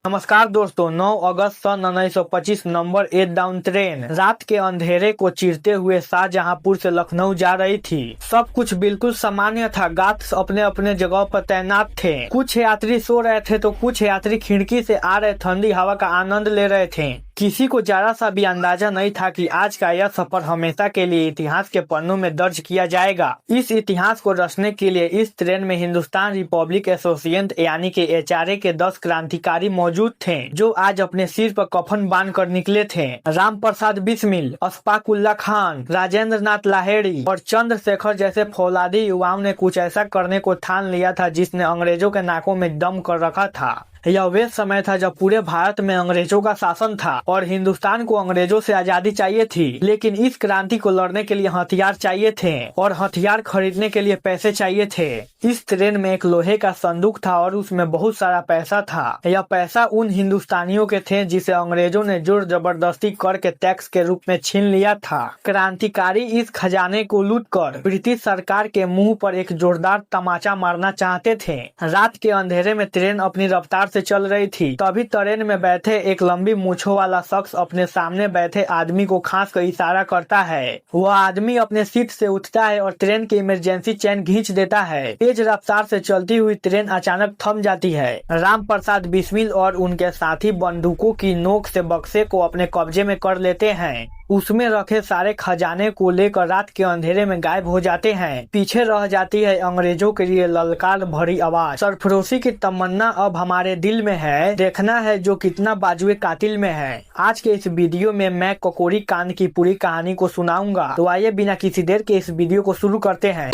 नमस्कार दोस्तों, 9 अगस्त सन 1925 number 8 down train रात के अंधेरे को चीरते हुए शाहजहांपुर से लखनऊ जा रही थी। सब कुछ बिल्कुल सामान्य था। गार्ड्स अपने अपने जगह पर तैनात थे। कुछ यात्री सो रहे थे तो कुछ यात्री खिड़की से आ रहे ठंडी हवा का आनंद ले रहे थे। किसी को जरा सा भी अंदाजा नहीं था कि आज का यह सफर हमेशा के लिए इतिहास के पन्नों में दर्ज किया जाएगा। इस इतिहास को रचने के लिए इस ट्रेन में हिंदुस्तान रिपब्लिक एसोसिएशन यानी कि एचआरए के 10 क्रांतिकारी मौजूद थे, जो आज अपने सिर पर कफन बांध कर निकले थे। राम प्रसाद बिस्मिल, अशफाक उल्ला खान, राजेंद्र नाथ लाहिड़ी और चंद्रशेखर जैसे फौलादी युवाओं ने कुछ ऐसा करने को ठान लिया था जिसने अंग्रेजों के नाकों में दम कर रखा था। यह वे समय था जब पूरे भारत में अंग्रेजों का शासन था और हिंदुस्तान को अंग्रेजों से आजादी चाहिए थी। लेकिन इस क्रांति को लड़ने के लिए हथियार चाहिए थे और हथियार खरीदने के लिए पैसे चाहिए थे। इस ट्रेन में एक लोहे का संदूक था और उसमें बहुत सारा पैसा था। यह पैसा उन हिंदुस्तानियों के थे जिसे अंग्रेजों ने जोर जबरदस्ती करके टैक्स के रूप में छीन लिया था। क्रांतिकारी इस खजाने को लूटकर ब्रिटिश सरकार के मुंह पर एक जोरदार तमाचा मारना चाहते थे। रात के अंधेरे में ट्रेन अपनी रफ्तार से चल रही थी। तभी ट्रेन में बैठे एक लंबी मूंछों वाला शख्स अपने सामने बैठे आदमी को खांस कर इशारा करता है। वह आदमी अपने सीट से उठता है और ट्रेन की इमरजेंसी चैन खींच देता है। तेज रफ्तार से चलती हुई ट्रेन अचानक थम जाती है। राम प्रसाद बिस्मिल और उनके साथी बंदूकों की नोक से बक्से को अपने कब्जे में कर लेते हैं। उसमें रखे सारे खजाने को लेकर रात के अंधेरे में गायब हो जाते हैं। पीछे रह जाती है अंग्रेजों के लिए ललकार भरी आवाज। सरफरोशी की तमन्ना अब हमारे दिल में है, देखना है जो कितना बाजुए कातिल में है। आज के इस वीडियो में मैं ककोरी कांड की पूरी कहानी को सुनाऊंगा। तो आइए बिना किसी देर के इस वीडियो को शुरू करते हैं।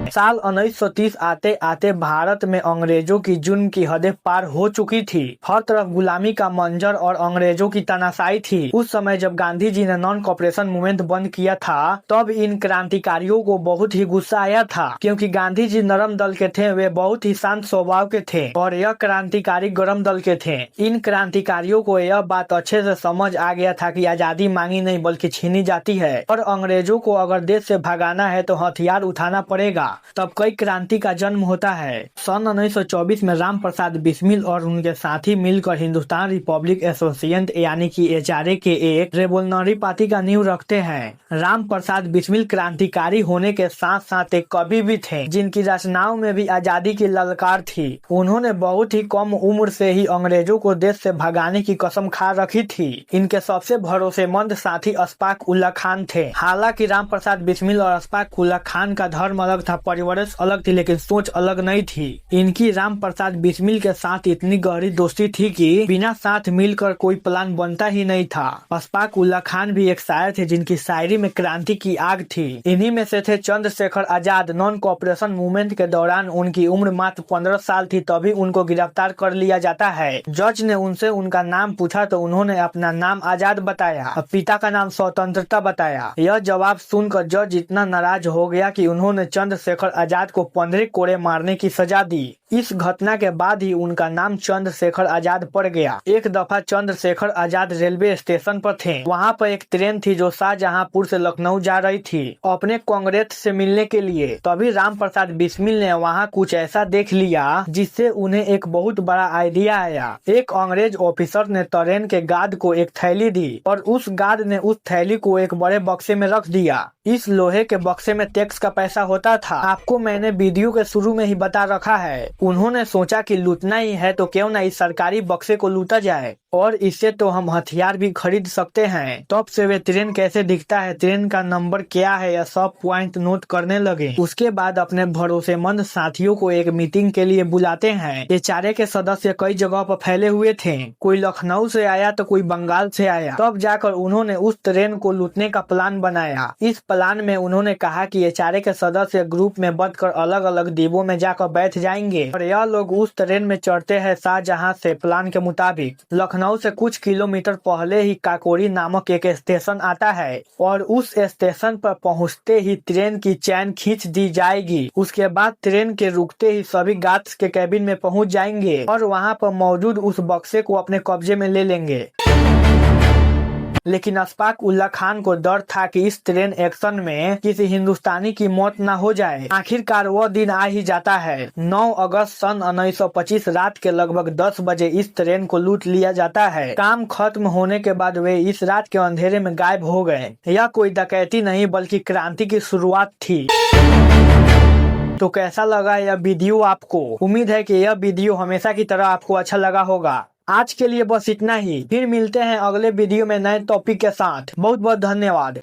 साल 1930 आते आते भारत में अंग्रेजों की जुल्म की हदें पार हो चुकी थी। हर तरफ गुलामी का मंजर और अंग्रेजों की तानाशाही थी। उस समय जब गांधी जी ने नॉन कॉपरेशन मूवमेंट बंद किया था, तब इन क्रांतिकारियों को बहुत ही गुस्सा आया था, क्योंकि गांधी जी नरम दल के थे, वे बहुत ही शांत स्वभाव के थे और यह क्रांतिकारी गरम दल के थे। इन क्रांतिकारियों को यह बात अच्छे से समझ आ गया था कि आजादी मांगी नहीं बल्कि छीनी जाती है और अंग्रेजों को अगर देश से भगाना है तो हथियार उठाना पड़ेगा। तब कई क्रांति का जन्म होता है। सन 1924 में राम प्रसाद बिस्मिल और उनके साथी मिलकर हिंदुस्तान रिपब्लिक एसोसिएशन यानी कि एचआरए के एक रेवोल्यूशनरी पार्टी का नींव रखते हैं। राम प्रसाद बिस्मिल क्रांतिकारी होने के साथ साथ एक कवि भी थे, जिनकी रचनाओं में भी आजादी की ललकार थी। उन्होंने बहुत ही कम उम्र से ही अंग्रेजों को देश से भगाने की कसम खा रखी थी। इनके सबसे भरोसेमंद साथी अशफाक उल्ला खान थे। हालांकि राम प्रसाद बिस्मिल और अशफाक उल्ला खान का धर्म अलग था, परिवर्तन अलग थी, लेकिन सोच अलग नहीं थी। इनकी राम प्रसाद बिस्मिल के साथ इतनी गहरी दोस्ती थी कि बिना साथ मिलकर कोई प्लान बनता ही नहीं था। अशफाक उल्ला खान भी एक शायर थे जिनकी शायरी में क्रांति की आग थी। इन्हीं में से थे Chandrashekhar Azad. Non cooperation movement के दौरान उनकी उम्र मात्र 15 साल थी, तभी उनको गिरफ्तार कर लिया जाता है। जज ने उनसे उनका नाम पूछा तो उन्होंने अपना नाम आजाद बताया, पिता का नाम स्वतंत्रता बताया। यह जवाब सुनकर जज इतना नाराज हो गया कि उन्होंने चंद्रशेखर आजाद को 15 कोड़े मारने की सजा दी। इस घटना के बाद ही उनका नाम चंद्रशेखर आजाद पड़ गया। एक दफा चंद्रशेखर आजाद रेलवे स्टेशन पर थे। वहां पर एक ट्रेन थी जो शाहजहांपुर से लखनऊ जा रही थी अपने कांग्रेस से मिलने के लिए। तभी राम प्रसाद बिस्मिल ने वहां कुछ ऐसा देख लिया जिससे उन्हें एक बहुत बड़ा आइडिया आया। एक अंग्रेज ऑफिसर ने ट्रेन के गार्ड को एक थैली दी और उस गार्ड ने उस थैली को एक बड़े बक्से में रख दिया। इस लोहे के बक्से में टैक्स का पैसा होता था। आपको मैंने वीडियो के शुरू में ही बता रखा है। उन्होंने सोचा कि लूटना ही है तो क्यों ना इस सरकारी बक्से को लूटा जाए और इससे तो हम हथियार भी खरीद सकते हैं। तब से वे ट्रेन कैसे दिखता है, ट्रेन का नंबर क्या है, यह सब पॉइंट नोट करने लगे। उसके बाद अपने भरोसेमंद साथियों को एक मीटिंग के लिए बुलाते हैं। एचआरए के सदस्य कई जगह पर फैले हुए थे, कोई लखनऊ से आया तो कोई बंगाल से आया। तब जाकर उन्होंने उस ट्रेन को लूटने का प्लान बनाया। इस प्लान में उन्होंने कहा कि एचआरए के सदस्य ग्रुप में बंटकर अलग अलग डिब्बों में जाकर बैठ जाएंगे और यह लोग उस ट्रेन में चढ़ते हैं शाहजहां से। प्लान के मुताबिक लखनऊ से कुछ किलोमीटर पहले ही काकोरी नामक एक स्टेशन आता है और उस स्टेशन पर पहुंचते ही ट्रेन की चैन खींच दी जाएगी। उसके बाद ट्रेन के रुकते ही सभी गार्ड्स के कैबिन में पहुंच जाएंगे और वहां पर मौजूद उस बक्से को अपने कब्जे में ले लेंगे। लेकिन अशफाक उल्ला खान को डर था कि इस ट्रेन एक्शन में किसी हिंदुस्तानी की मौत न हो जाए। आखिरकार वह दिन आ ही जाता है। 9 अगस्त सन 1925 रात के लगभग 10 बजे इस ट्रेन को लूट लिया जाता है। काम खत्म होने के बाद वे इस रात के अंधेरे में गायब हो गए। यह कोई डकैती नहीं बल्कि क्रांति की शुरुआत थी। तो कैसा लगा यह वीडियो आपको? उम्मीद है कि यह वीडियो हमेशा की तरह आपको अच्छा लगा होगा। आज के लिए बस इतना ही। फिर मिलते हैं अगले वीडियो में नए टॉपिक के साथ। बहुत बहुत धन्यवाद।